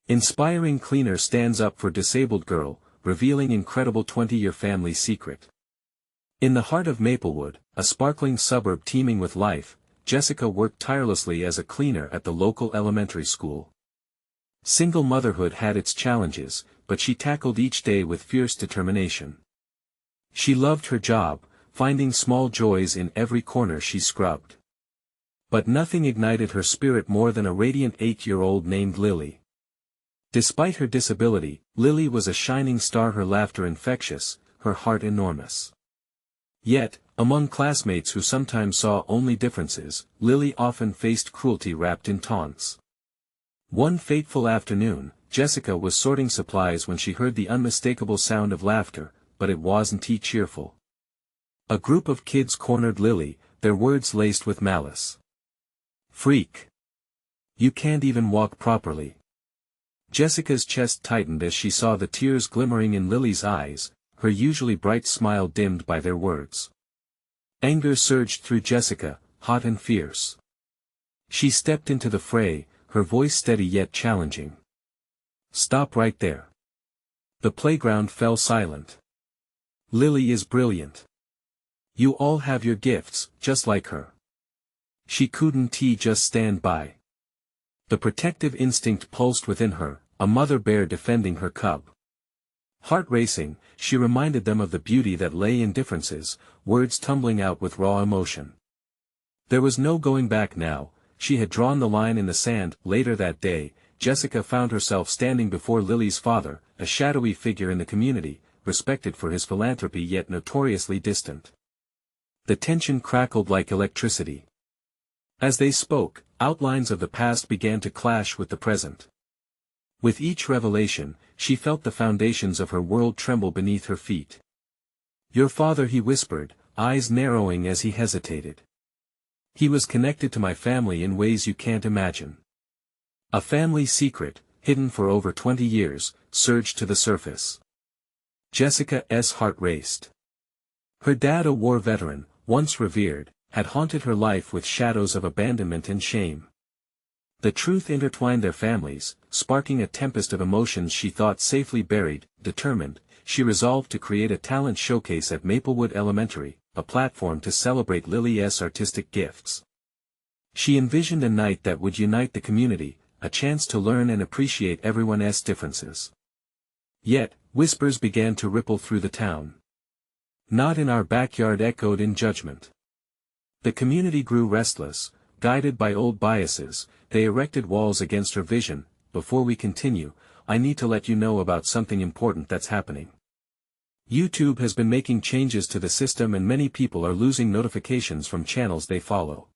Inspiring cleaner stands up for disabled girl, revealing incredible 20-year family secret. In the heart of Maplewood, a sparkling suburb teeming with life, Jessica worked tirelessly as a cleaner at the local elementary school. Single motherhood had its challenges, but she tackled each day with fierce determination. She loved her job, finding small joys in every corner she scrubbed. But nothing ignited her spirit more than a radiant 8-year-old named Lily. Despite her disability, Lily was a shining star, her laughter infectious, her heart enormous. Yet, among classmates who sometimes saw only differences, Lily often faced cruelty wrapped in taunts. One fateful afternoon, Jessica was sorting supplies when she heard the unmistakable sound of laughter, but it wasn't cheerful. A group of kids cornered Lily, their words laced with malice. "Freak! You can't even walk properly." Jessica's chest tightened as she saw the tears glimmering in Lily's eyes, her usually bright smile dimmed by their words. Anger surged through Jessica, hot and fierce. She stepped into the fray, her voice steady yet challenging. "Stop right there." The playground fell silent. "Lily is brilliant. You all have your gifts, just like her. She couldn't just stand by." The protective instinct pulsed within her, a mother bear defending her cub. Heart racing, she reminded them of the beauty that lay in differences, words tumbling out with raw emotion. There was no going back now, she had drawn the line in the sand. Later that day, Jessica found herself standing before Lily's father, a shadowy figure in the community, respected for his philanthropy yet notoriously distant. The tension crackled like electricity. As they spoke, outlines of the past began to clash with the present. With each revelation, she felt the foundations of her world tremble beneath her feet. "Your father," he whispered, eyes narrowing as he hesitated. "He was connected to my family in ways you can't imagine." A family secret, hidden for over 20 years, surged to the surface. Jessica's heart raced. Her dad, a war veteran, once revered, had haunted her life with shadows of abandonment and shame. The truth intertwined their families, sparking a tempest of emotions she thought safely buried. Determined, she resolved to create a talent showcase at Maplewood Elementary, a platform to celebrate Lily's artistic gifts. She envisioned a night that would unite the community, a chance to learn and appreciate everyone's differences. Yet, whispers began to ripple through the town. "Not in our backyard," echoed in judgment. The community grew restless. Guided by old biases, they erected walls against her vision. "Before we continue, I need to let you know about something important that's happening. YouTube has been making changes to the system and many people are losing notifications from channels they follow.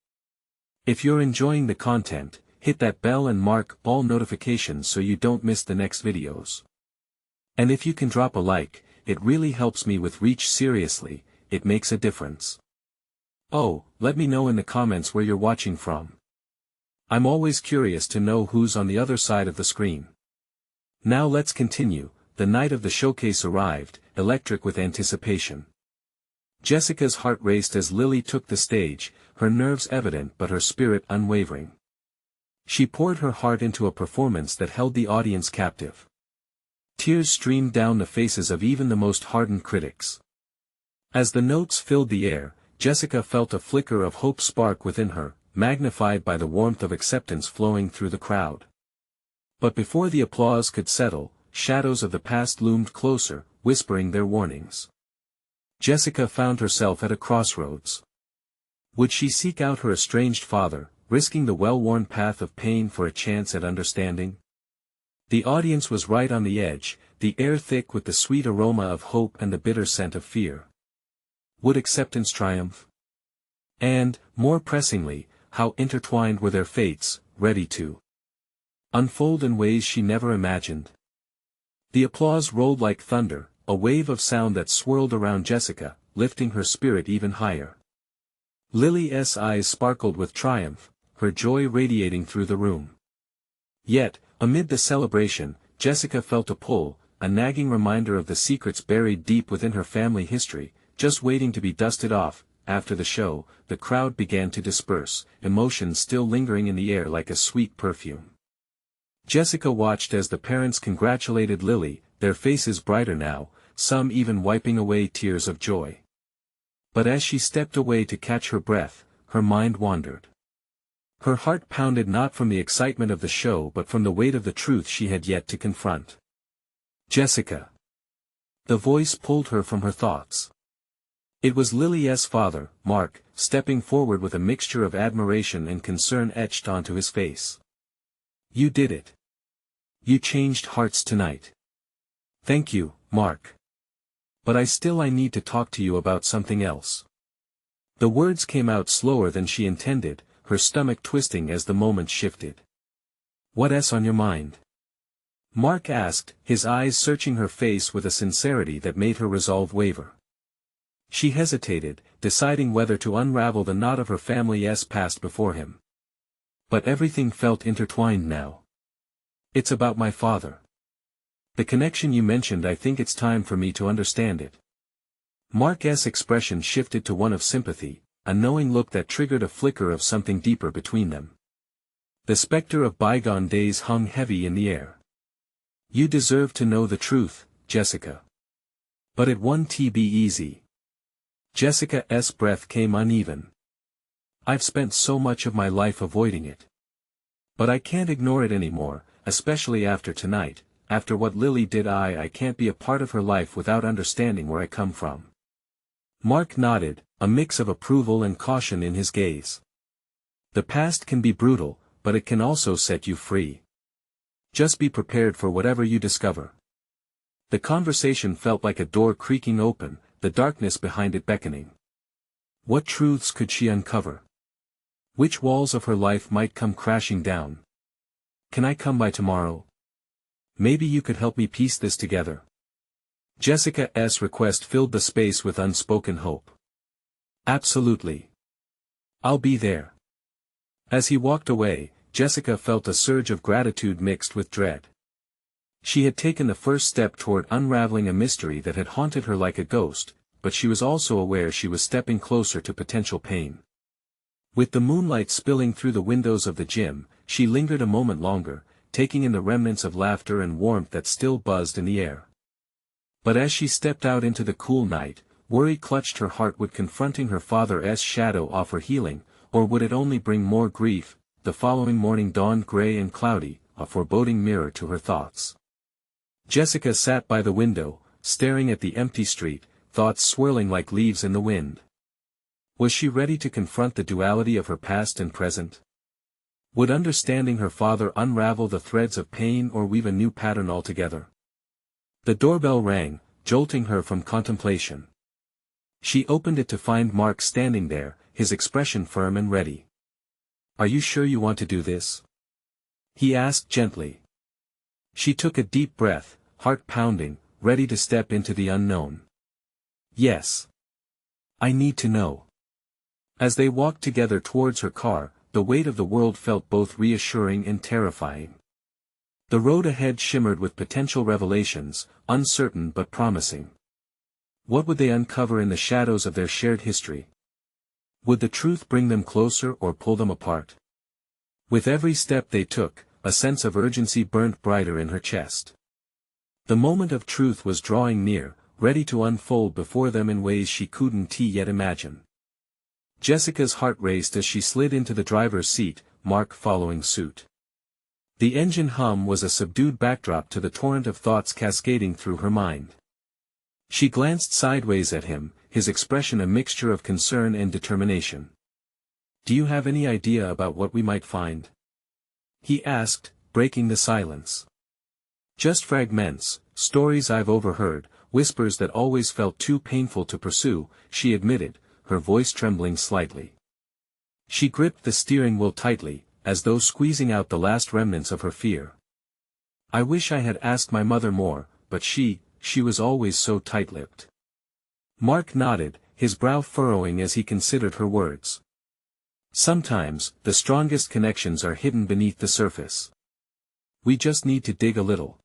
If you're enjoying the content, hit that bell and mark all notifications so you don't miss the next videos. And if you can drop a like, it really helps me with reach. Seriously, it makes a difference. Oh, let me know in the comments where you're watching from. I'm always curious to know who's on the other side of the screen. Now let's continue. The night of the showcase arrived, electric with anticipation. Jessica's heart raced as Lily took the stage, her nerves evident but her spirit unwavering. She poured her heart into a performance that held the audience captive. Tears streamed down the faces of even the most hardened critics. As the notes filled the air, Jessica felt a flicker of hope spark within her, magnified by the warmth of acceptance flowing through the crowd. But before the applause could settle, shadows of the past loomed closer, whispering their warnings. Jessica found herself at a crossroads. Would she seek out her estranged father, risking the well-worn path of pain for a chance at understanding? The audience was right on the edge, the air thick with the sweet aroma of hope and the bitter scent of fear. Would acceptance triumph? And, more pressingly, how intertwined were their fates, ready to unfold in ways she never imagined? The applause rolled like thunder, a wave of sound that swirled around Jessica, lifting her spirit even higher. Lily's eyes sparkled with triumph, her joy radiating through the room. Yet, amid the celebration, Jessica felt a pull, a nagging reminder of the secrets buried deep within her family history, just waiting to be dusted off. After the show, the crowd began to disperse, emotions still lingering in the air like a sweet perfume. Jessica watched as the parents congratulated Lily, their faces brighter now, some even wiping away tears of joy. But as she stepped away to catch her breath, her mind wandered. Her heart pounded not from the excitement of the show but from the weight of the truth she had yet to confront. Jessica. The voice pulled her from her thoughts. It was Lily's father, Mark, stepping forward with a mixture of admiration and concern etched onto his face. You did it. You changed hearts tonight. Thank you, Mark. But I need to talk to you about something else. The words came out slower than she intended, her stomach twisting as the moment shifted. What's on your mind? Mark asked, his eyes searching her face with a sincerity that made her resolve waver. She hesitated, deciding whether to unravel the knot of her family's past before him. But everything felt intertwined now. It's about my father. The connection you mentioned. I think it's time for me to understand it. Mark's expression shifted to one of sympathy, a knowing look that triggered a flicker of something deeper between them. The specter of bygone days hung heavy in the air. You deserve to know the truth, Jessica. But it won't be easy. Jessica's breath came uneven. I've spent so much of my life avoiding it. But I can't ignore it anymore, especially after tonight, after what Lily did. I can't be a part of her life without understanding where I come from. Mark nodded, a mix of approval and caution in his gaze. The past can be brutal, but it can also set you free. Just be prepared for whatever you discover. The conversation felt like a door creaking open, the darkness behind it beckoning. What truths could she uncover? Which walls of her life might come crashing down? Can I come by tomorrow? Maybe you could help me piece this together. Jessica's request filled the space with unspoken hope. Absolutely. I'll be there. As he walked away, Jessica felt a surge of gratitude mixed with dread. She had taken the first step toward unraveling a mystery that had haunted her like a ghost, but she was also aware she was stepping closer to potential pain. With the moonlight spilling through the windows of the gym, she lingered a moment longer, taking in the remnants of laughter and warmth that still buzzed in the air. But as she stepped out into the cool night, worry clutched her heart. Would confronting her father's shadow offer healing, or would it only bring more grief? The following morning dawned gray and cloudy, a foreboding mirror to her thoughts. Jessica sat by the window, staring at the empty street, thoughts swirling like leaves in the wind. Was she ready to confront the duality of her past and present? Would understanding her father unravel the threads of pain or weave a new pattern altogether? The doorbell rang, jolting her from contemplation. She opened it to find Mark standing there, his expression firm and ready. Are you sure you want to do this? He asked gently. She took a deep breath, heart pounding, ready to step into the unknown. Yes. I need to know. As they walked together towards her car, the weight of the world felt both reassuring and terrifying. The road ahead shimmered with potential revelations, uncertain but promising. What would they uncover in the shadows of their shared history? Would the truth bring them closer or pull them apart? With every step they took, a sense of urgency burnt brighter in her chest. The moment of truth was drawing near, ready to unfold before them in ways she couldn't yet imagine. Jessica's heart raced as she slid into the driver's seat, Mark following suit. The engine hum was a subdued backdrop to the torrent of thoughts cascading through her mind. She glanced sideways at him, his expression a mixture of concern and determination. Do you have any idea about what we might find? He asked, breaking the silence. Just fragments, stories I've overheard, whispers that always felt too painful to pursue, she admitted, her voice trembling slightly. She gripped the steering wheel tightly, as though squeezing out the last remnants of her fear. I wish I had asked my mother more, but she was always so tight-lipped. Mark nodded, his brow furrowing as he considered her words. Sometimes, the strongest connections are hidden beneath the surface. We just need to dig a little.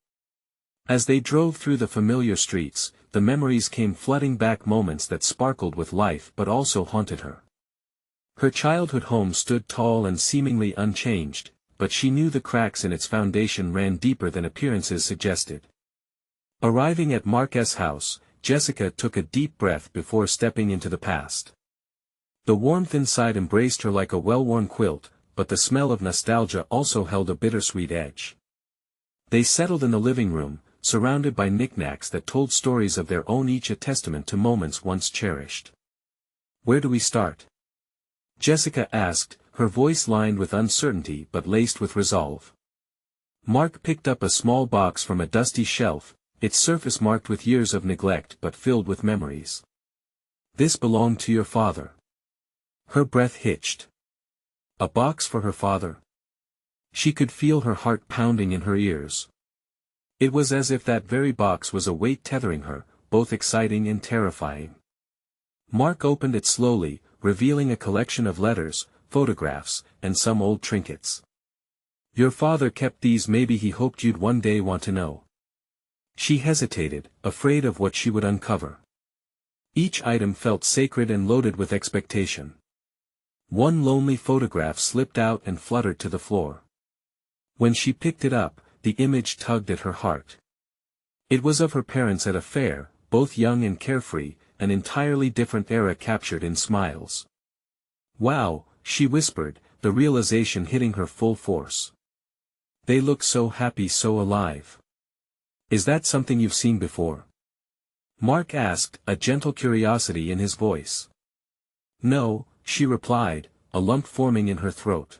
As they drove through the familiar streets, the memories came flooding back, moments that sparkled with life but also haunted her. Her childhood home stood tall and seemingly unchanged, but she knew the cracks in its foundation ran deeper than appearances suggested. Arriving at Mark's house, Jessica took a deep breath before stepping into the past. The warmth inside embraced her like a well-worn quilt, but the smell of nostalgia also held a bittersweet edge. They settled in the living room, surrounded by knickknacks that told stories of their own, each a testament to moments once cherished. "Where do we start?" Jessica asked, her voice lined with uncertainty but laced with resolve. Mark picked up a small box from a dusty shelf, its surface marked with years of neglect but filled with memories. "This belonged to your father." Her breath hitched. A box for her father? She could feel her heart pounding in her ears. It was as if that very box was a weight tethering her, both exciting and terrifying. Mark opened it slowly, revealing a collection of letters, photographs, and some old trinkets. "Your father kept these, maybe he hoped you'd one day want to know." She hesitated, afraid of what she would uncover. Each item felt sacred and loaded with expectation. One lonely photograph slipped out and fluttered to the floor. When she picked it up, the image tugged at her heart. It was of her parents at a fair, both young and carefree, an entirely different era captured in smiles. "Wow," she whispered, the realization hitting her full force. "They look so happy, so alive. Is that something you've seen before?" Mark asked, a gentle curiosity in his voice. "No," she replied, a lump forming in her throat.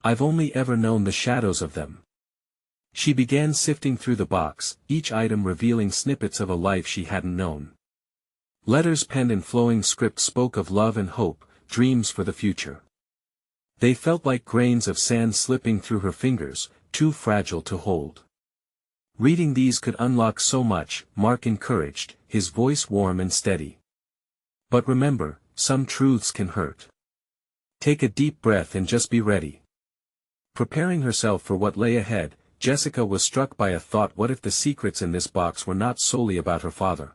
"I've only ever known the shadows of them." She began sifting through the box, each item revealing snippets of a life she hadn't known. Letters penned in flowing script spoke of love and hope, dreams for the future. They felt like grains of sand slipping through her fingers, too fragile to hold. "Reading these could unlock so much," Mark encouraged, his voice warm and steady. "But remember, some truths can hurt. Take a deep breath and just be ready." Preparing herself for what lay ahead, Jessica was struck by a thought: what if the secrets in this box were not solely about her father?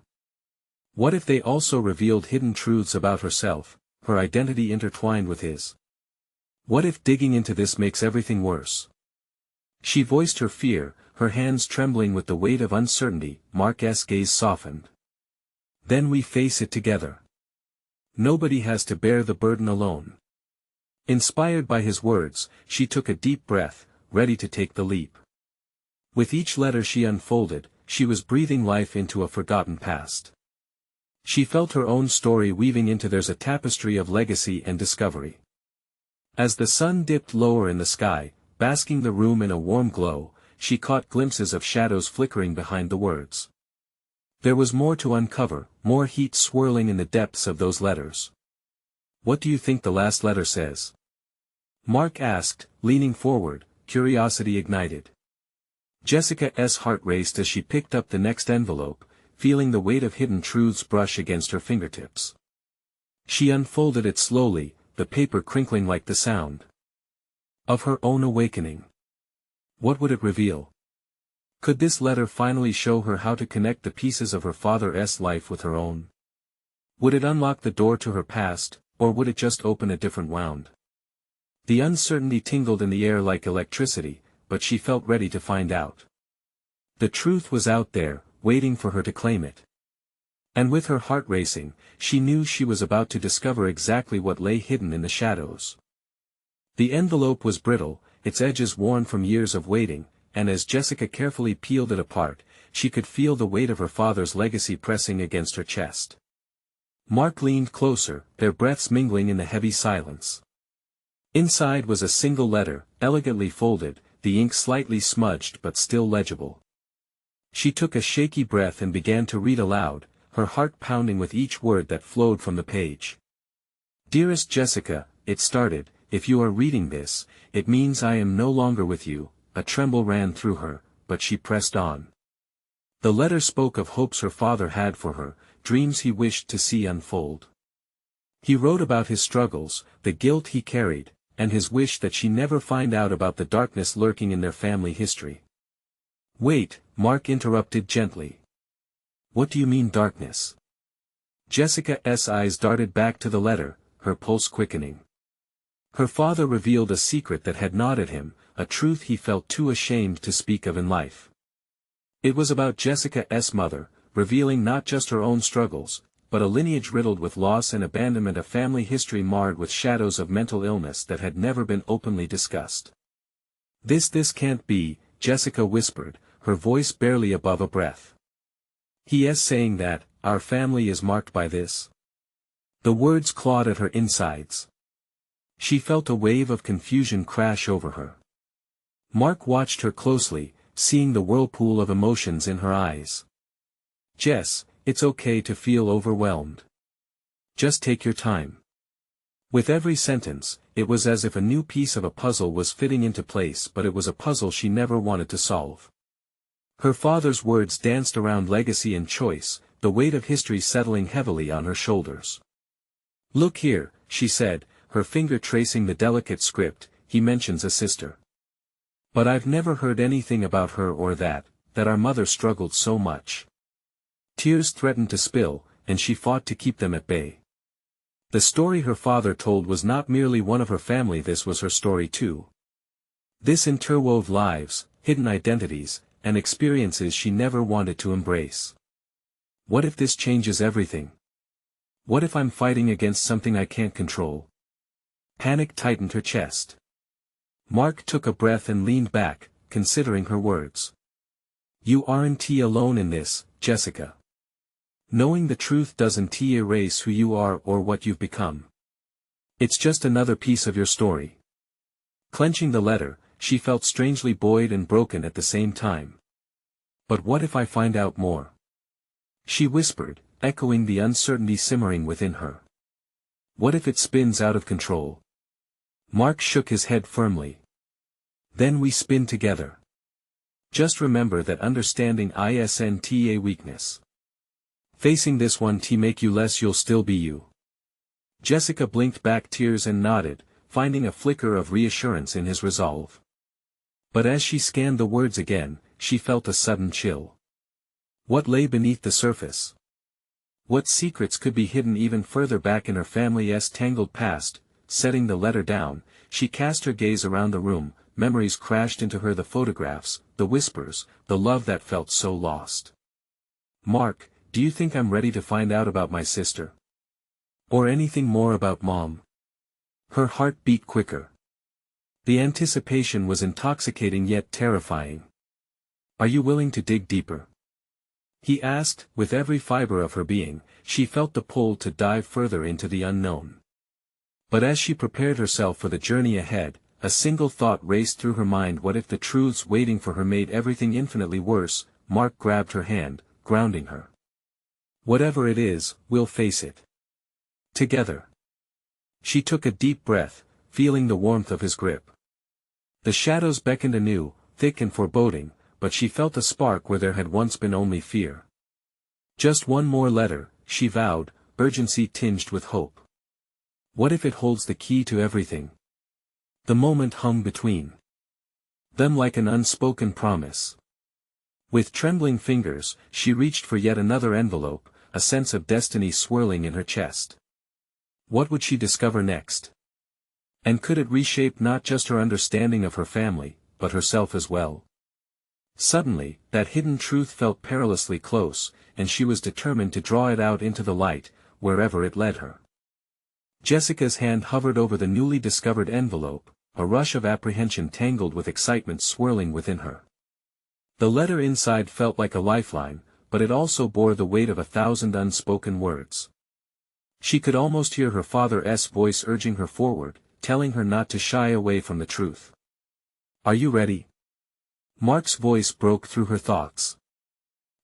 What if they also revealed hidden truths about herself, her identity intertwined with his? What if digging into this makes everything worse? She voiced her fear, her hands trembling with the weight of uncertainty. Mark's gaze softened. "Then we face it together. Nobody has to bear the burden alone." Inspired by his words, she took a deep breath, ready to take the leap. With each letter she unfolded, she was breathing life into a forgotten past. She felt her own story weaving into theirs, a tapestry of legacy and discovery. As the sun dipped lower in the sky, basking the room in a warm glow, she caught glimpses of shadows flickering behind the words. There was more to uncover, more heat swirling in the depths of those letters. "What do you think the last letter says?" Mark asked, leaning forward, curiosity ignited. Jessica's heart raced as she picked up the next envelope, feeling the weight of hidden truths brush against her fingertips. She unfolded it slowly, the paper crinkling like the sound of her own awakening. What would it reveal? Could this letter finally show her how to connect the pieces of her father's life with her own? Would it unlock the door to her past, or would it just open a different wound? The uncertainty tingled in the air like electricity, but she felt ready to find out. The truth was out there, waiting for her to claim it. And with her heart racing, she knew she was about to discover exactly what lay hidden in the shadows. The envelope was brittle, its edges worn from years of waiting, and as Jessica carefully peeled it apart, she could feel the weight of her father's legacy pressing against her chest. Mark leaned closer, their breaths mingling in the heavy silence. Inside was a single letter, elegantly folded, the ink slightly smudged but still legible. She took a shaky breath and began to read aloud, her heart pounding with each word that flowed from the page. "Dearest Jessica," it started, "if you are reading this, it means I am no longer with you." A tremble ran through her, but she pressed on. The letter spoke of hopes her father had for her, dreams he wished to see unfold. He wrote about his struggles, the guilt he carried, and his wish that she never find out about the darkness lurking in their family history. "Wait," Mark interrupted gently. "What do you mean darkness?" Jessica's eyes darted back to the letter, her pulse quickening. Her father revealed a secret that had gnawed at him, a truth he felt too ashamed to speak of in life. It was about Jessica's mother, revealing not just her own struggles, but a lineage riddled with loss and abandonment, a family history marred with shadows of mental illness that had never been openly discussed. This can't be," Jessica whispered, her voice barely above a breath. "He is saying that, our family is marked by this?" The words clawed at her insides. She felt a wave of confusion crash over her. Mark watched her closely, seeing the whirlpool of emotions in her eyes. "Jess, it's okay to feel overwhelmed. Just take your time." With every sentence, it was as if a new piece of a puzzle was fitting into place, but it was a puzzle she never wanted to solve. Her father's words danced around legacy and choice, the weight of history settling heavily on her shoulders. "Look here," she said, her finger tracing the delicate script, "he mentions a sister. But I've never heard anything about her or that our mother struggled so much." Tears threatened to spill, and she fought to keep them at bay. The story her father told was not merely one of her family, this was her story too. This interwove lives, hidden identities, and experiences she never wanted to embrace. What if this changes everything? What if I'm fighting against something I can't control? Panic tightened her chest. Mark took a breath and leaned back, considering her words. "You aren't alone in this, Jessica. Knowing the truth doesn't erase who you are or what you've become. It's just another piece of your story." Clenching the letter, she felt strangely buoyed and broken at the same time. "But what if I find out more?" she whispered, echoing the uncertainty simmering within her. "What if it spins out of control?" Mark shook his head firmly. "Then we spin together. Just remember that understanding isn't a weakness. Facing this one to make you less, you'll still be you." Jessica blinked back tears and nodded, finding a flicker of reassurance in his resolve. But as she scanned the words again, she felt a sudden chill. What lay beneath the surface? What secrets could be hidden even further back in her family's tangled past? Setting the letter down, she cast her gaze around the room. Memories crashed into her, the photographs, the whispers, the love that felt so lost. "Mark, do you think I'm ready to find out about my sister? Or anything more about Mom?" Her heart beat quicker. The anticipation was intoxicating yet terrifying. "Are you willing to dig deeper?" he asked, with every fiber of her being. She felt the pull to dive further into the unknown. But as she prepared herself for the journey ahead, a single thought raced through her mind: what if the truths waiting for her made everything infinitely worse? Mark grabbed her hand, grounding her. "Whatever it is, we'll face it together." She took a deep breath, feeling the warmth of his grip. The shadows beckoned anew, thick and foreboding, but she felt a spark where there had once been only fear. "Just one more letter," she vowed, urgency tinged with hope. "What if it holds the key to everything?" The moment hung between them like an unspoken promise. With trembling fingers, she reached for yet another envelope, a sense of destiny swirling in her chest. What would she discover next? And could it reshape not just her understanding of her family, but herself as well? Suddenly, that hidden truth felt perilously close, and she was determined to draw it out into the light, wherever it led her. Jessica's hand hovered over the newly discovered envelope, a rush of apprehension tangled with excitement swirling within her. The letter inside felt like a lifeline, but it also bore the weight of 1,000 unspoken words. She could almost hear her father's voice urging her forward, telling her not to shy away from the truth. "Are you ready?" Mark's voice broke through her thoughts.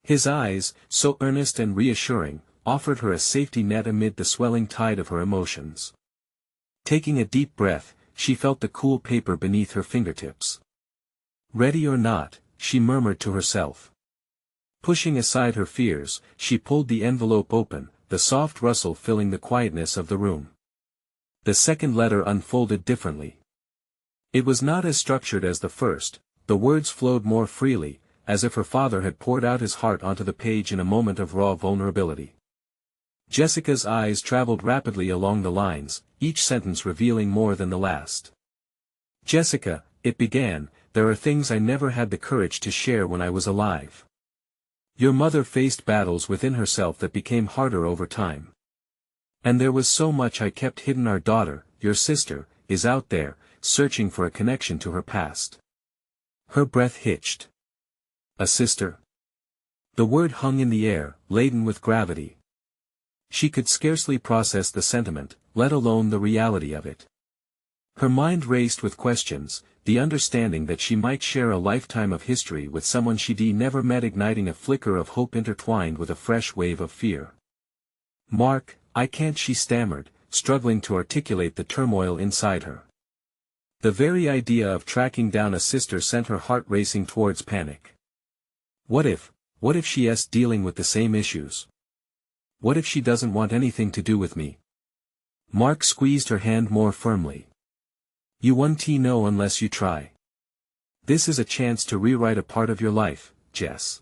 His eyes, so earnest and reassuring, offered her a safety net amid the swelling tide of her emotions. Taking a deep breath, she felt the cool paper beneath her fingertips. "Ready or not," she murmured to herself. Pushing aside her fears, she pulled the envelope open, the soft rustle filling the quietness of the room. The second letter unfolded differently. It was not as structured as the first. The words flowed more freely, as if her father had poured out his heart onto the page in a moment of raw vulnerability. Jessica's eyes traveled rapidly along the lines, each sentence revealing more than the last. Jessica, it began, there are things I never had the courage to share when I was alive. Your mother faced battles within herself that became harder over time. And there was so much I kept hidden. Our daughter, your sister, is out there, searching for a connection to her past. Her breath hitched. A sister? The word hung in the air, laden with gravity. She could scarcely process the sentiment, let alone the reality of it. Her mind raced with questions, the understanding that she might share a lifetime of history with someone she'd never met, igniting a flicker of hope intertwined with a fresh wave of fear. Mark, I can't, she stammered, struggling to articulate the turmoil inside her. The very idea of tracking down a sister sent her heart racing towards panic. What if she's dealing with the same issues? What if she doesn't want anything to do with me? Mark squeezed her hand more firmly. You won't know unless you try. This is a chance to rewrite a part of your life, Jess.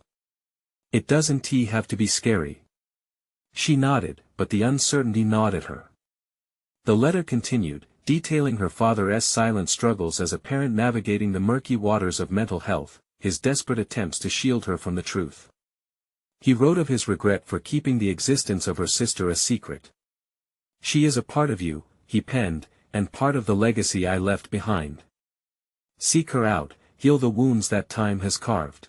It doesn't have to be scary. She nodded, but the uncertainty gnawed at her. The letter continued, detailing her father's silent struggles as a parent navigating the murky waters of mental health, his desperate attempts to shield her from the truth. He wrote of his regret for keeping the existence of her sister a secret. She is a part of you, he penned, and part of the legacy I left behind. Seek her out, heal the wounds that time has carved.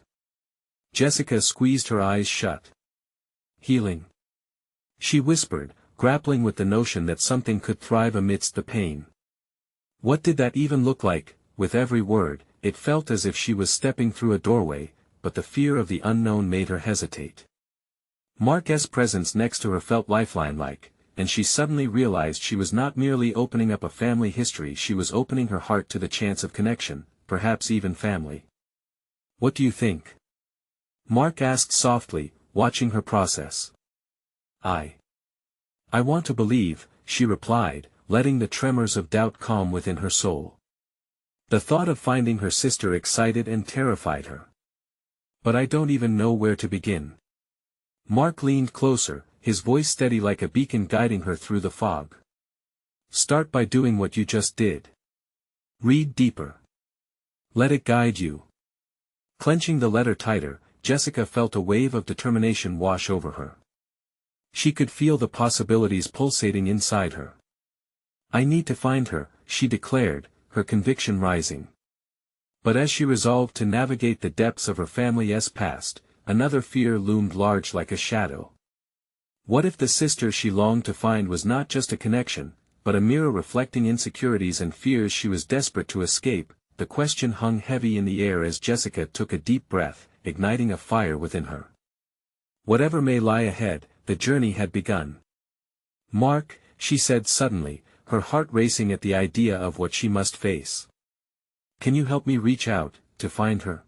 Jessica squeezed her eyes shut. Healing? She whispered, grappling with the notion that something could thrive amidst the pain. What did that even look like? With every word, it felt as if she was stepping through a doorway, but the fear of the unknown made her hesitate. Mark's presence next to her felt lifeline-like, and she suddenly realized she was not merely opening up a family history, she was opening her heart to the chance of connection, perhaps even family. What do you think? Mark asked softly, watching her process. I want to believe, she replied, letting the tremors of doubt calm within her soul. The thought of finding her sister excited and terrified her. But I don't even know where to begin. Mark leaned closer, his voice steady like a beacon guiding her through the fog. Start by doing what you just did. Read deeper. Let it guide you. Clenching the letter tighter, Jessica felt a wave of determination wash over her. She could feel the possibilities pulsating inside her. I need to find her, she declared, her conviction rising. But as she resolved to navigate the depths of her family's past, another fear loomed large like a shadow. What if the sister she longed to find was not just a connection, but a mirror reflecting insecurities and fears she was desperate to escape? The question hung heavy in the air as Jessica took a deep breath, igniting a fire within her. Whatever may lie ahead, the journey had begun. Mark, she said suddenly, her heart racing at the idea of what she must face. Can you help me reach out, to find her?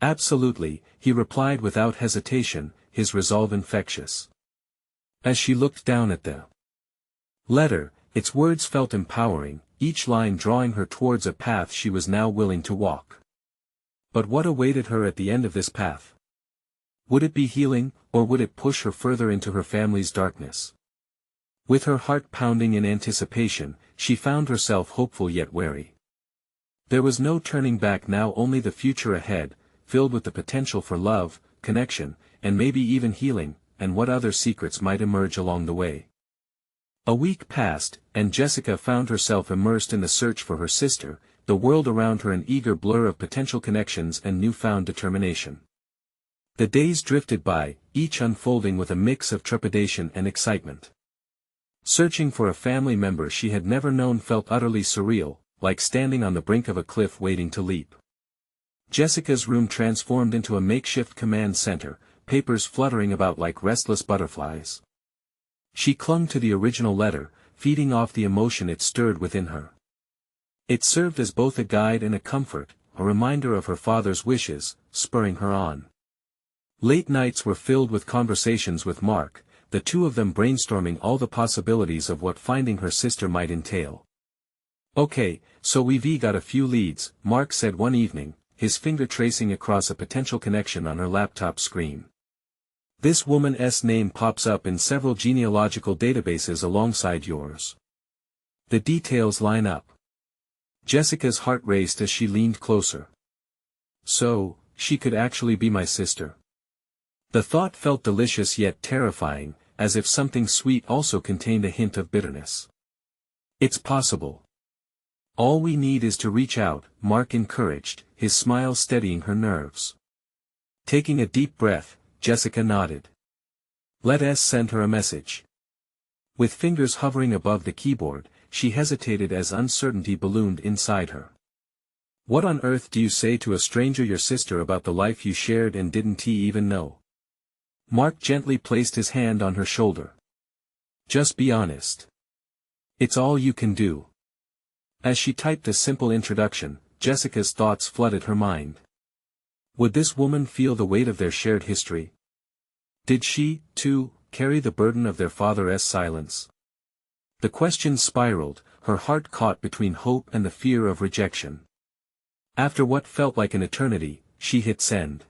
Absolutely, he replied without hesitation, his resolve infectious. As she looked down at the letter, its words felt empowering, each line drawing her towards a path she was now willing to walk. But what awaited her at the end of this path? Would it be healing, or would it push her further into her family's darkness? With her heart pounding in anticipation, she found herself hopeful yet wary. There was no turning back now, only the future ahead, filled with the potential for love, connection, and maybe even healing, and what other secrets might emerge along the way. A week passed, and Jessica found herself immersed in the search for her sister, the world around her an eager blur of potential connections and newfound determination. The days drifted by, each unfolding with a mix of trepidation and excitement. Searching for a family member she had never known felt utterly surreal, like standing on the brink of a cliff waiting to leap. Jessica's room transformed into a makeshift command center, papers fluttering about like restless butterflies. She clung to the original letter, feeding off the emotion it stirred within her. It served as both a guide and a comfort, a reminder of her father's wishes, spurring her on. Late nights were filled with conversations with Mark, the two of them brainstorming all the possibilities of what finding her sister might entail. Okay, so we've got a few leads, Mark said one evening, his finger tracing across a potential connection on her laptop screen. This woman's name pops up in several genealogical databases alongside yours. The details line up. Jessica's heart raced as she leaned closer. So, she could actually be my sister. The thought felt delicious yet terrifying, as if something sweet also contained a hint of bitterness. It's possible. All we need is to reach out, Mark encouraged, his smile steadying her nerves. Taking a deep breath, Jessica nodded. Let us send her a message. With fingers hovering above the keyboard, she hesitated as uncertainty ballooned inside her. What on earth do you say to a stranger, your sister, about the life you shared and didn't he even know? Mark gently placed his hand on her shoulder. Just be honest. It's all you can do. As she typed a simple introduction, Jessica's thoughts flooded her mind. Would this woman feel the weight of their shared history? Did she, too, carry the burden of their father's silence? The question spiraled, her heart caught between hope and the fear of rejection. After what felt like an eternity, she hit send.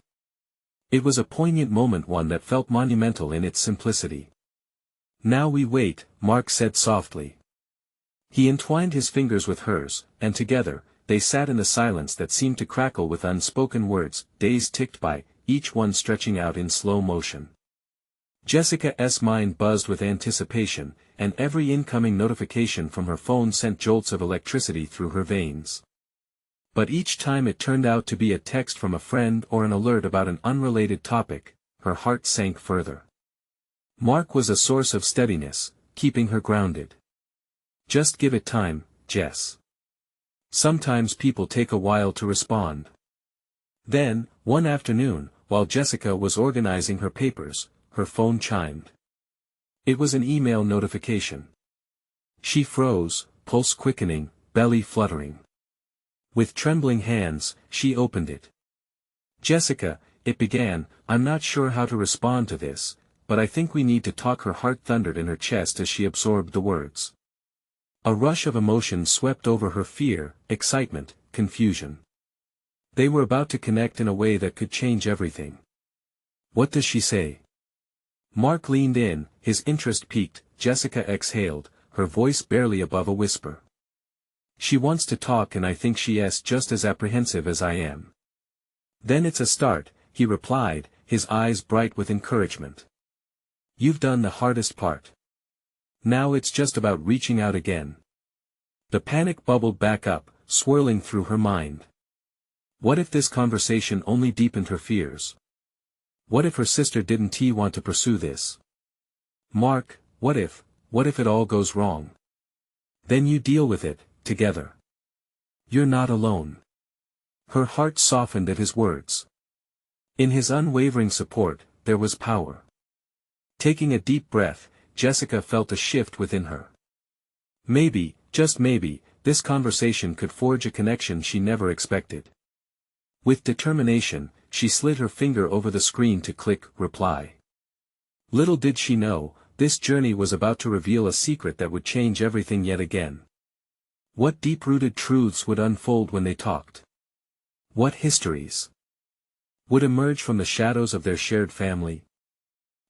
It was a poignant moment, one that felt monumental in its simplicity. Now we wait, Mark said softly. He entwined his fingers with hers, and together, they sat in the silence that seemed to crackle with unspoken words. Days ticked by, each one stretching out in slow motion. Jessica's mind buzzed with anticipation, and every incoming notification from her phone sent jolts of electricity through her veins. But each time it turned out to be a text from a friend or an alert about an unrelated topic, her heart sank further. Mark was a source of steadiness, keeping her grounded. Just give it time, Jess. Sometimes people take a while to respond. Then, one afternoon, while Jessica was organizing her papers, her phone chimed. It was an email notification. She froze, pulse quickening, belly fluttering. With trembling hands, she opened it. Jessica, it began, I'm not sure how to respond to this, but I think we need to talk. Her heart thundered in her chest as she absorbed the words. A rush of emotion swept over her: fear, excitement, confusion. They were about to connect in a way that could change everything. What does she say? Mark leaned in, his interest piqued. Jessica exhaled, her voice barely above a whisper. She wants to talk, and I think she's just as apprehensive as I am. Then it's a start, he replied, his eyes bright with encouragement. You've done the hardest part. Now it's just about reaching out again. The panic bubbled back up, swirling through her mind. What if this conversation only deepened her fears? What if her sister didn't want to pursue this? Mark, what if it all goes wrong? Then you deal with it, together. You're not alone. Her heart softened at his words. In his unwavering support, there was power. Taking a deep breath, Jessica felt a shift within her. Maybe, just maybe, this conversation could forge a connection she never expected. With determination, she slid her finger over the screen to click reply. Little did she know, this journey was about to reveal a secret that would change everything yet again. What deep-rooted truths would unfold when they talked? What histories would emerge from the shadows of their shared family?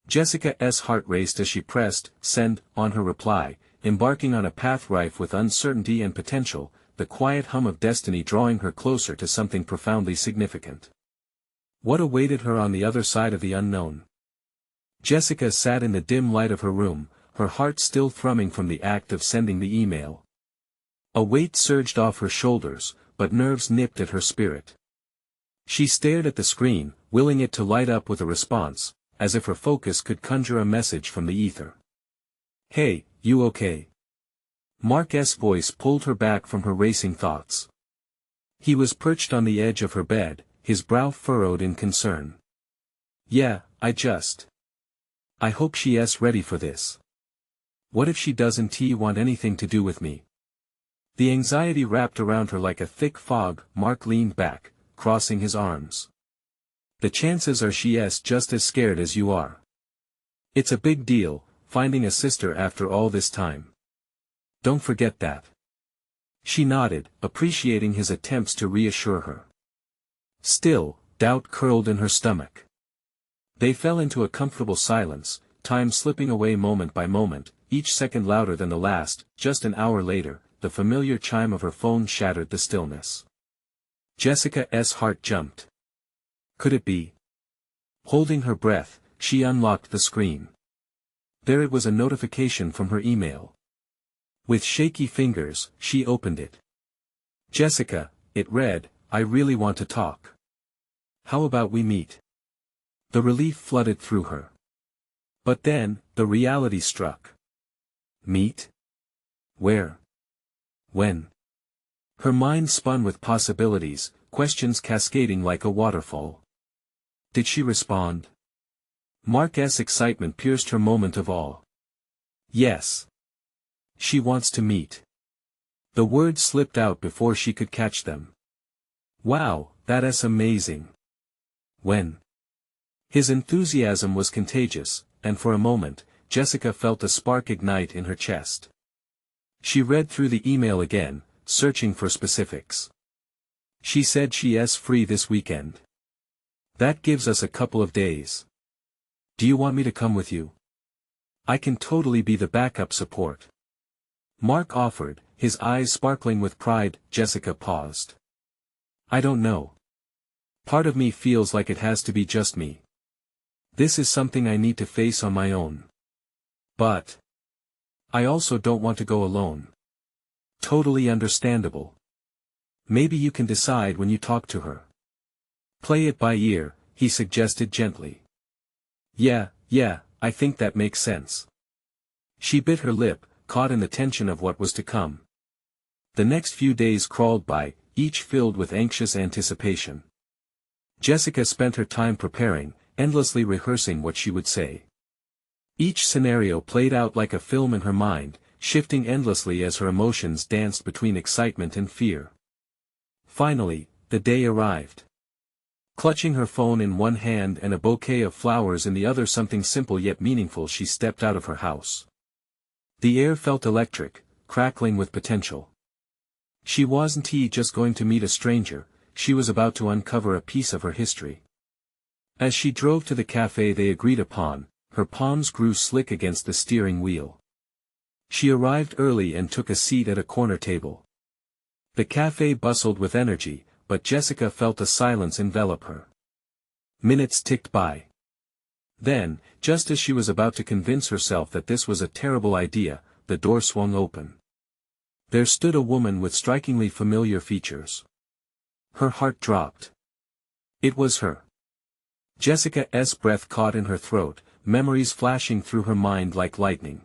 Jessica's heart raced as she pressed send on her reply, embarking on a path rife with uncertainty and potential, the quiet hum of destiny drawing her closer to something profoundly significant. What awaited her on the other side of the unknown? Jessica sat in the dim light of her room, her heart still thrumming from the act of sending the email. A weight surged off her shoulders, but nerves nipped at her spirit. She stared at the screen, willing it to light up with a response, as if her focus could conjure a message from the ether. Hey, you okay? Mark's voice pulled her back from her racing thoughts. He was perched on the edge of her bed, his brow furrowed in concern. Yeah, I hope she's ready for this. What if she doesn't want anything to do with me? The anxiety wrapped around her like a thick fog. Mark leaned back, crossing his arms. The chances are she's just as scared as you are. It's a big deal, finding a sister after all this time. Don't forget that. She nodded, appreciating his attempts to reassure her. Still, doubt curled in her stomach. They fell into a comfortable silence, time slipping away moment by moment, each second louder than the last. Just an hour later, the familiar chime of her phone shattered the stillness. Jessica's heart jumped. Could it be? Holding her breath, she unlocked the screen. There it was, a notification from her email. With shaky fingers, she opened it. Jessica, it read, I really want to talk. How about we meet? The relief flooded through her. But then, the reality struck. Meet? Where? When? Her mind spun with possibilities, questions cascading like a waterfall. Did she respond? Mark's excitement pierced her moment of awe. Yes. She wants to meet. The words slipped out before she could catch them. Wow, that's amazing. When? His enthusiasm was contagious, and for a moment, Jessica felt a spark ignite in her chest. She read through the email again, searching for specifics. She said she's free this weekend. That gives us a couple of days. Do you want me to come with you? I can totally be the backup support. Mark offered, his eyes sparkling with pride. Jessica paused. I don't know. Part of me feels like it has to be just me. This is something I need to face on my own. But I also don't want to go alone. Totally understandable. Maybe you can decide when you talk to her. Play it by ear, he suggested gently. Yeah, I think that makes sense. She bit her lip, caught in the tension of what was to come. The next few days crawled by, each filled with anxious anticipation. Jessica spent her time preparing, endlessly rehearsing what she would say. Each scenario played out like a film in her mind, shifting endlessly as her emotions danced between excitement and fear. Finally, the day arrived. Clutching her phone in one hand and a bouquet of flowers in the other, something simple yet meaningful, she stepped out of her house. The air felt electric, crackling with potential. She wasn't just going to meet a stranger, she was about to uncover a piece of her history. As she drove to the cafe they agreed upon, her palms grew slick against the steering wheel. She arrived early and took a seat at a corner table. The cafe bustled with energy, but Jessica felt a silence envelop her. Minutes ticked by. Then, just as she was about to convince herself that this was a terrible idea, the door swung open. There stood a woman with strikingly familiar features. Her heart dropped. It was her. Jessica's breath caught in her throat, memories flashing through her mind like lightning.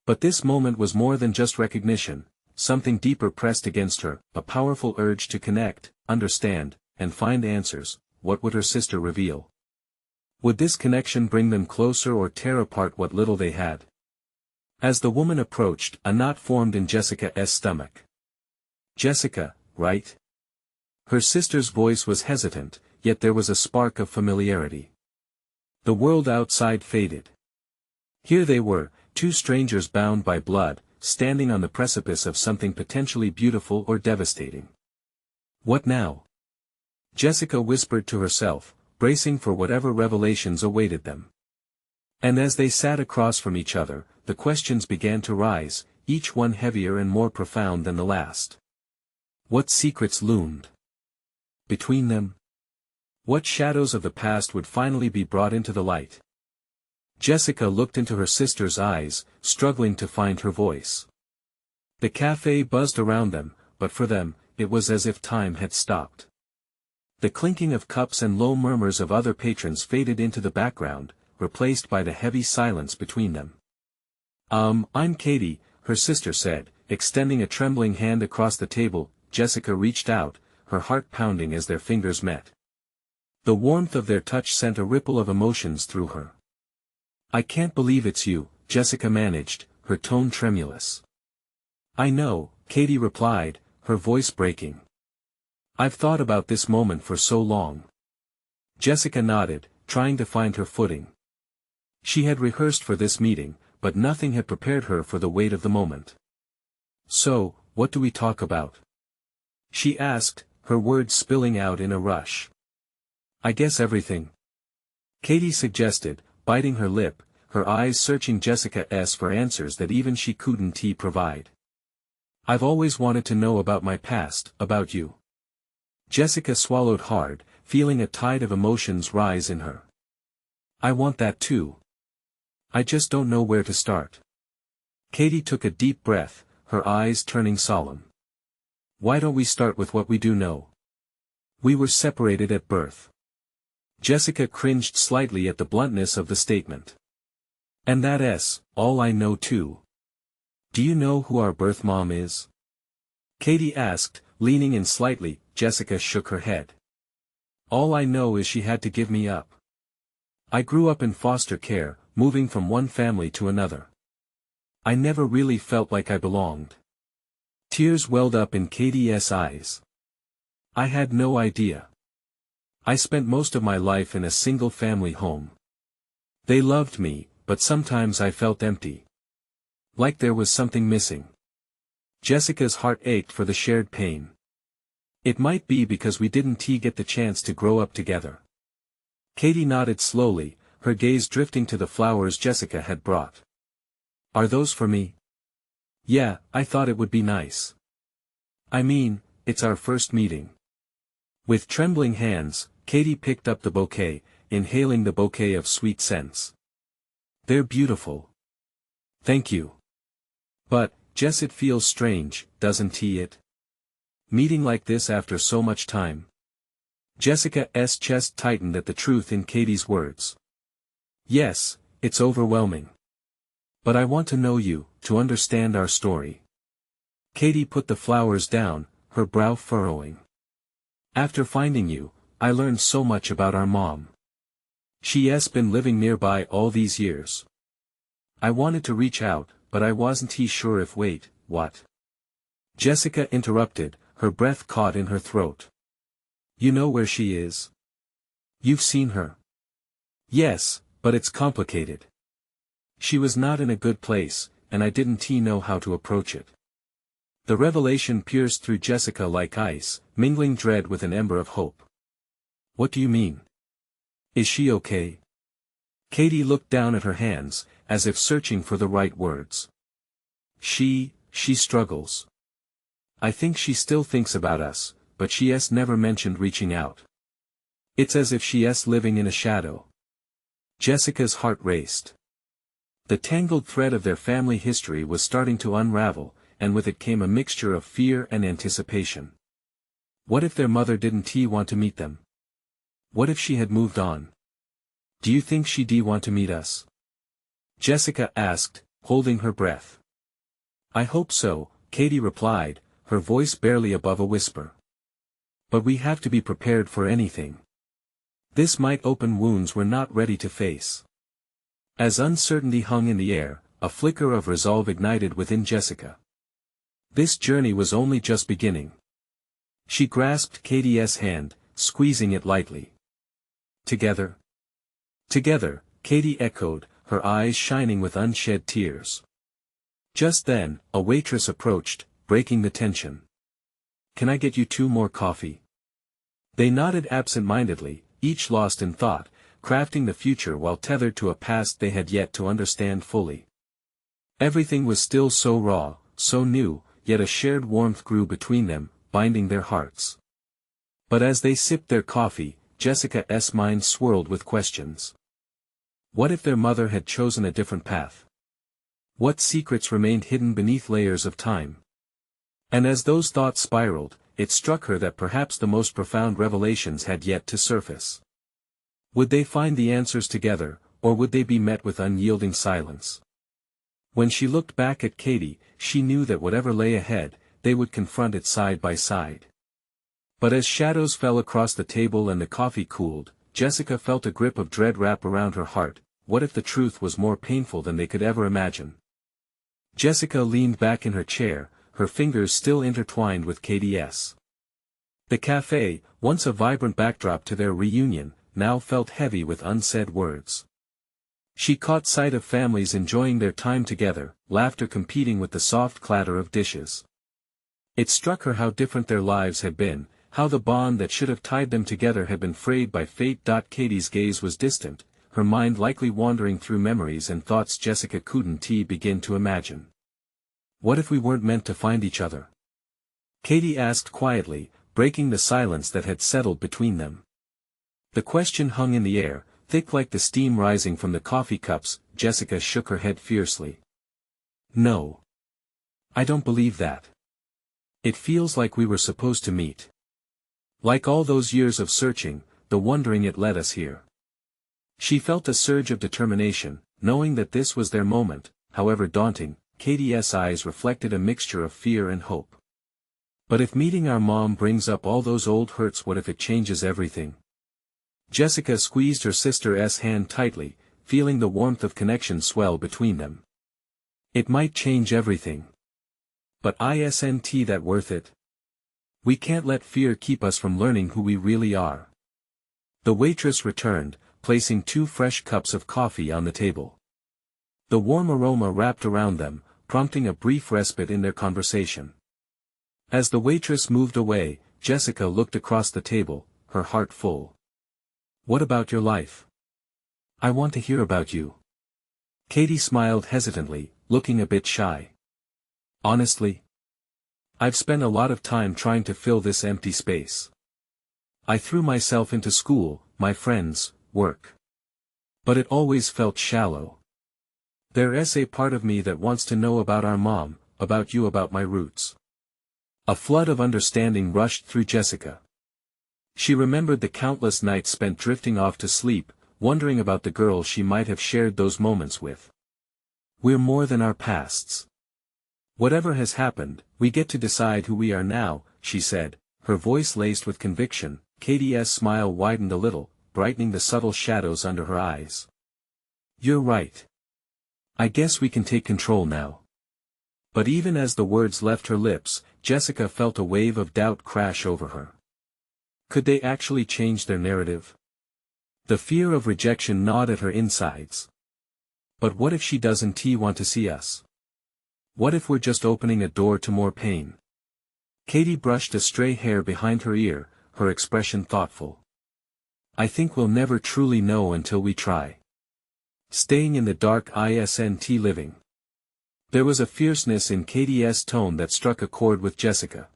But this moment was more than just recognition, something deeper pressed against her, a powerful urge to connect, understand, and find answers. What would her sister reveal? Would this connection bring them closer or tear apart what little they had? As the woman approached, a knot formed in Jessica's stomach. Jessica, right? Her sister's voice was hesitant, yet there was a spark of familiarity. The world outside faded. Here they were, two strangers bound by blood, standing on the precipice of something potentially beautiful or devastating. What now? Jessica whispered to herself, bracing for whatever revelations awaited them. And as they sat across from each other, the questions began to rise, each one heavier and more profound than the last. What secrets loomed between them? What shadows of the past would finally be brought into the light? Jessica looked into her sister's eyes, struggling to find her voice. The cafe buzzed around them, but for them, it was as if time had stopped. The clinking of cups and low murmurs of other patrons faded into the background, replaced by the heavy silence between them. I'm Katie, her sister said, extending a trembling hand across the table. Jessica reached out, her heart pounding as their fingers met. The warmth of their touch sent a ripple of emotions through her. I can't believe it's you, Jessica managed, her tone tremulous. I know, Katie replied, her voice breaking. I've thought about this moment for so long. Jessica nodded, trying to find her footing. She had rehearsed for this meeting, but nothing had prepared her for the weight of the moment. So, what do we talk about? She asked, her words spilling out in a rush. I guess everything. Katie suggested, biting her lip, her eyes searching Jessica's for answers that even she couldn't provide. I've always wanted to know about my past, about you. Jessica swallowed hard, feeling a tide of emotions rise in her. I want that too. I just don't know where to start. Katie took a deep breath, her eyes turning solemn. Why don't we start with what we do know? We were separated at birth. Jessica cringed slightly at the bluntness of the statement. And that's all I know too. Do you know who our birth mom is? Katie asked, leaning in slightly. Jessica shook her head. All I know is she had to give me up. I grew up in foster care, moving from one family to another. I never really felt like I belonged. Tears welled up in Katie's eyes. I had no idea. I spent most of my life in a single-family home. They loved me, but sometimes I felt empty. Like there was something missing. Jessica's heart ached for the shared pain. It might be because we didn't get the chance to grow up together. Katie nodded slowly, her gaze drifting to the flowers Jessica had brought. Are those for me? Yeah, I thought it would be nice. I mean, it's our first meeting. With trembling hands, Katie picked up the bouquet, inhaling the bouquet of sweet scents. They're beautiful. Thank you. But, Jess, it feels strange, doesn't it? Meeting like this after so much time. Jessica's chest tightened at the truth in Katie's words. Yes, it's overwhelming. But I want to know you, to understand our story. Katie put the flowers down, her brow furrowing. After finding you, I learned so much about our mom. She's been living nearby all these years. I wanted to reach out, but I wasn't sure if what? Jessica interrupted, her breath caught in her throat. You know where she is? You've seen her? Yes, but it's complicated. She was not in a good place, and I didn't know how to approach it. The revelation pierced through Jessica like ice, mingling dread with an ember of hope. What do you mean? Is she okay? Katie looked down at her hands, as if searching for the right words. She struggles. I think she still thinks about us, but she's never mentioned reaching out. It's as if she's living in a shadow. Jessica's heart raced. The tangled thread of their family history was starting to unravel, and with it came a mixture of fear and anticipation. What if their mother didn't want to meet them? What if she had moved on? Do you think she'd want to meet us? Jessica asked, holding her breath. I hope so, Katie replied, her voice barely above a whisper. But we have to be prepared for anything. This might open wounds we're not ready to face. As uncertainty hung in the air, a flicker of resolve ignited within Jessica. This journey was only just beginning. She grasped Katie's hand, squeezing it lightly. Together? Together, Katie echoed, her eyes shining with unshed tears. Just then, a waitress approached, breaking the tension. Can I get you 2 more coffee? They nodded absent-mindedly, each lost in thought, crafting the future while tethered to a past they had yet to understand fully. Everything was still so raw, so new, yet a shared warmth grew between them, binding their hearts. But as they sipped their coffee, Jessica's mind swirled with questions. What if their mother had chosen a different path? What secrets remained hidden beneath layers of time? And as those thoughts spiraled, it struck her that perhaps the most profound revelations had yet to surface. Would they find the answers together, or would they be met with unyielding silence? When she looked back at Katie, she knew that whatever lay ahead, they would confront it side by side. But as shadows fell across the table and the coffee cooled, Jessica felt a grip of dread wrap around her heart. What if the truth was more painful than they could ever imagine? Jessica leaned back in her chair, her fingers still intertwined with Katie's. The cafe, once a vibrant backdrop to their reunion, now felt heavy with unsaid words. She caught sight of families enjoying their time together, laughter competing with the soft clatter of dishes. It struck her how different their lives had been, How the bond that should have tied them together had been frayed by fate. Katie's gaze was distant, her mind likely wandering through memories and thoughts Jessica couldn't begin to imagine. What if we weren't meant to find each other? Katie asked quietly, breaking the silence that had settled between them. The question hung in the air, thick like the steam rising from the coffee cups. Jessica shook her head fiercely. No. I don't believe that. It feels like we were supposed to meet. Like all those years of searching, the wondering it led us here. She felt a surge of determination, knowing that this was their moment, however daunting. Katie's eyes reflected a mixture of fear and hope. But if meeting our mom brings up all those old hurts, what if it changes everything? Jessica squeezed her sister's hand tightly, feeling the warmth of connection swell between them. It might change everything. But isn't that worth it? We can't let fear keep us from learning who we really are. The waitress returned, placing 2 fresh cups of coffee on the table. The warm aroma wrapped around them, prompting a brief respite in their conversation. As the waitress moved away, Jessica looked across the table, her heart full. What about your life? I want to hear about you. Katie smiled hesitantly, looking a bit shy. Honestly? I've spent a lot of time trying to fill this empty space. I threw myself into school, my friends, work. But it always felt shallow. There's a part of me that wants to know about our mom, about you, about my roots. A flood of understanding rushed through Jessica. She remembered the countless nights spent drifting off to sleep, wondering about the girl she might have shared those moments with. We're more than our pasts. Whatever has happened, we get to decide who we are now, she said, her voice laced with conviction. Katie's smile widened a little, brightening the subtle shadows under her eyes. You're right. I guess we can take control now. But even as the words left her lips, Jessica felt a wave of doubt crash over her. Could they actually change their narrative? The fear of rejection gnawed at her insides. But what if she doesn't want to see us? What if we're just opening a door to more pain? Katie brushed a stray hair behind her ear, her expression thoughtful. I think we'll never truly know until we try. Staying in the dark isn't living. There was a fierceness in Katie's tone that struck a chord with Jessica.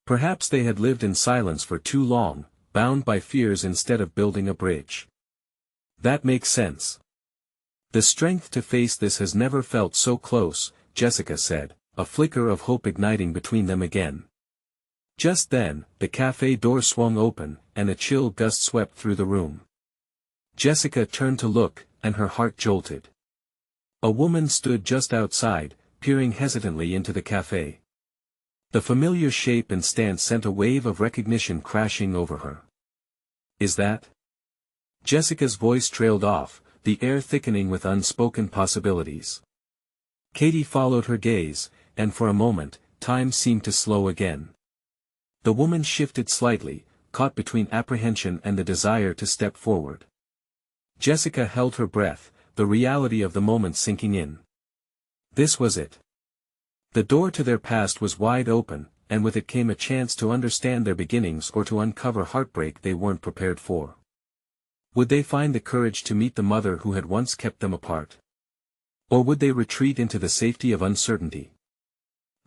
Perhaps they had lived in silence for too long, bound by fears instead of building a bridge. That makes sense. The strength to face this has never felt so close, Jessica said, a flicker of hope igniting between them again. Just then, the cafe door swung open, and a chill gust swept through the room. Jessica turned to look, and her heart jolted. A woman stood just outside, peering hesitantly into the cafe. The familiar shape and stance sent a wave of recognition crashing over her. Is that? Jessica's voice trailed off, the air thickening with unspoken possibilities. Katie followed her gaze, and for a moment, time seemed to slow again. The woman shifted slightly, caught between apprehension and the desire to step forward. Jessica held her breath, the reality of the moment sinking in. This was it. The door to their past was wide open, and with it came a chance to understand their beginnings or to uncover heartbreak they weren't prepared for. Would they find the courage to meet the mother who had once kept them apart? Or would they retreat into the safety of uncertainty?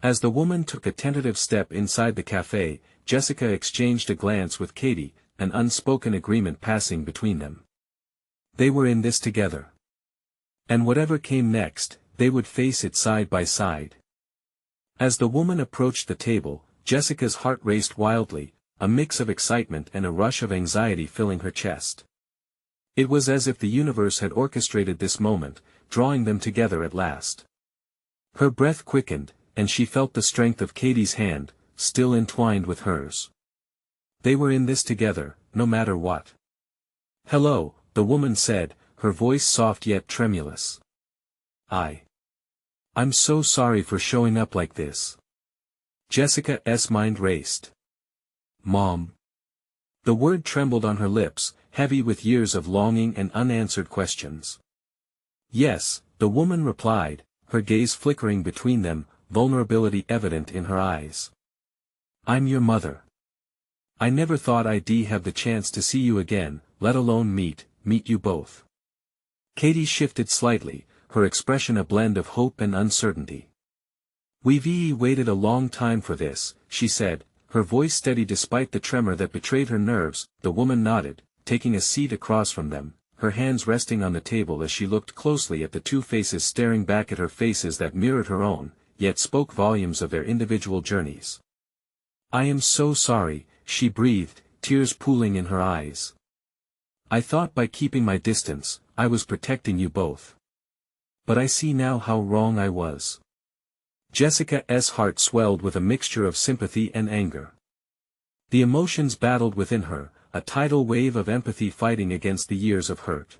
As the woman took a tentative step inside the cafe, Jessica exchanged a glance with Katie, an unspoken agreement passing between them. They were in this together. And whatever came next, they would face it side by side. As the woman approached the table, Jessica's heart raced wildly, a mix of excitement and a rush of anxiety filling her chest. It was as if the universe had orchestrated this moment, drawing them together at last. Her breath quickened, and she felt the strength of Katie's hand, still entwined with hers. They were in this together, no matter what. Hello, the woman said, her voice soft yet tremulous. I'm so sorry for showing up like this. Jessica's mind raced. Mom. The word trembled on her lips, heavy with years of longing and unanswered questions. Yes, the woman replied, her gaze flickering between them, vulnerability evident in her eyes. I'm your mother. I never thought I'd have the chance to see you again, let alone meet you both. Katie shifted slightly, her expression a blend of hope and uncertainty. We've waited a long time for this, she said, her voice steady despite the tremor that betrayed her nerves. The woman nodded, taking a seat across from them, her hands resting on the table as she looked closely at the two faces staring back at her, faces that mirrored her own, yet spoke volumes of their individual journeys. I am so sorry, she breathed, tears pooling in her eyes. I thought by keeping my distance, I was protecting you both. But I see now how wrong I was. Jessica's heart swelled with a mixture of sympathy and anger. The emotions battled within her, a tidal wave of empathy fighting against the years of hurt.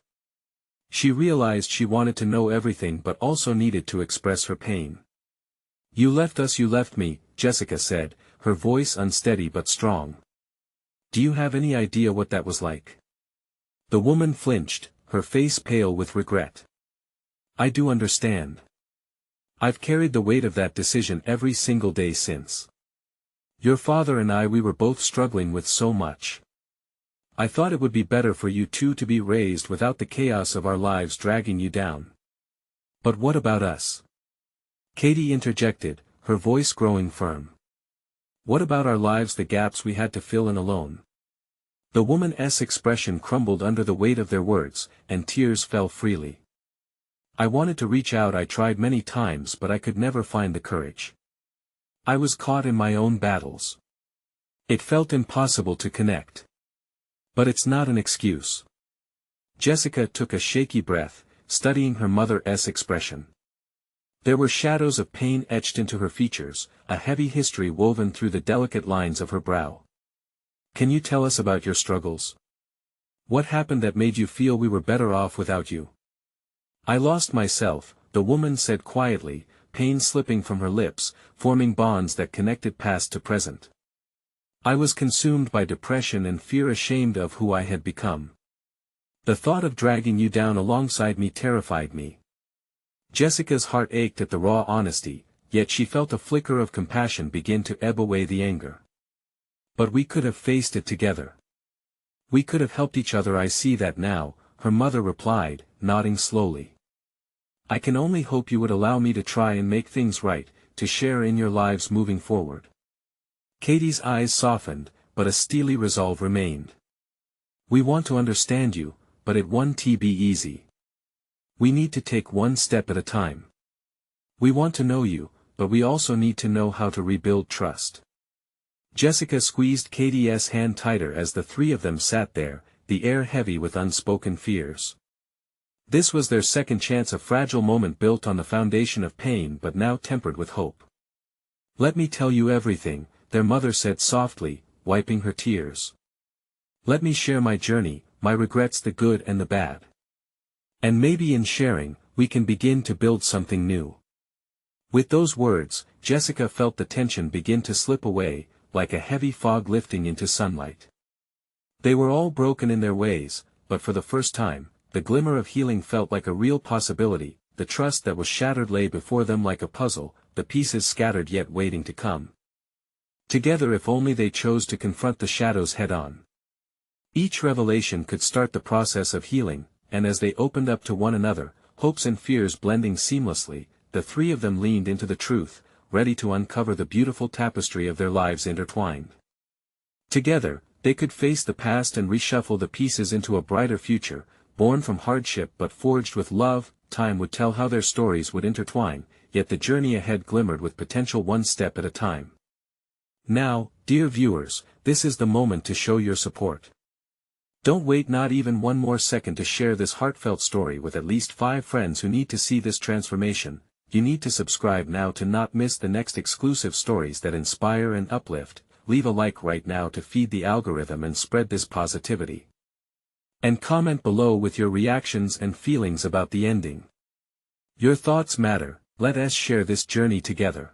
She realized she wanted to know everything but also needed to express her pain. You left us, you left me, Jessica said, her voice unsteady but strong. Do you have any idea what that was like? The woman flinched, her face pale with regret. I do understand. I've carried the weight of that decision every single day since. Your father and we were both struggling with so much. I thought it would be better for you two to be raised without the chaos of our lives dragging you down. But what about us? Katie interjected, her voice growing firm. What about our lives, the gaps we had to fill in alone? The woman's expression crumbled under the weight of their words, and tears fell freely. I wanted to reach out, I tried many times, but I could never find the courage. I was caught in my own battles. It felt impossible to connect. But it's not an excuse. Jessica took a shaky breath, studying her mother's expression. There were shadows of pain etched into her features, a heavy history woven through the delicate lines of her brow. Can you tell us about your struggles? What happened that made you feel we were better off without you? I lost myself, the woman said quietly, pain slipping from her lips, forming bonds that connected past to present. I was consumed by depression and fear, ashamed of who I had become. The thought of dragging you down alongside me terrified me. Jessica's heart ached at the raw honesty, yet she felt a flicker of compassion begin to ebb away the anger. But we could have faced it together. We could have helped each other. I see that now, her mother replied, nodding slowly. I can only hope you would allow me to try and make things right, to share in your lives moving forward. Katie's eyes softened, but a steely resolve remained. We want to understand you, but it won't be easy. We need to take one step at a time. We want to know you, but we also need to know how to rebuild trust. Jessica squeezed Katie's hand tighter as the three of them sat there, the air heavy with unspoken fears. This was their second chance, a fragile moment built on the foundation of pain but now tempered with hope. Let me tell you everything, their mother said softly, wiping her tears. Let me share my journey, my regrets, the good and the bad. And maybe in sharing, we can begin to build something new. With those words, Jessica felt the tension begin to slip away, like a heavy fog lifting into sunlight. They were all broken in their ways, but for the first time, the glimmer of healing felt like a real possibility. The trust that was shattered lay before them like a puzzle, the pieces scattered yet waiting to come together if only they chose to confront the shadows head-on. Each revelation could start the process of healing, and as they opened up to one another, hopes and fears blending seamlessly, the three of them leaned into the truth, ready to uncover the beautiful tapestry of their lives intertwined. Together, they could face the past and reshuffle the pieces into a brighter future, born from hardship but forged with love. Time would tell how their stories would intertwine, yet the journey ahead glimmered with potential, one step at a time. Now, dear viewers, this is the moment to show your support. Don't wait not even one more second to share this heartfelt story with at least 5 friends who need to see this transformation. You need to subscribe now to not miss the next exclusive stories that inspire and uplift. Leave a like right now to feed the algorithm and spread this positivity. And comment below with your reactions and feelings about the ending. Your thoughts matter. Let us share this journey together.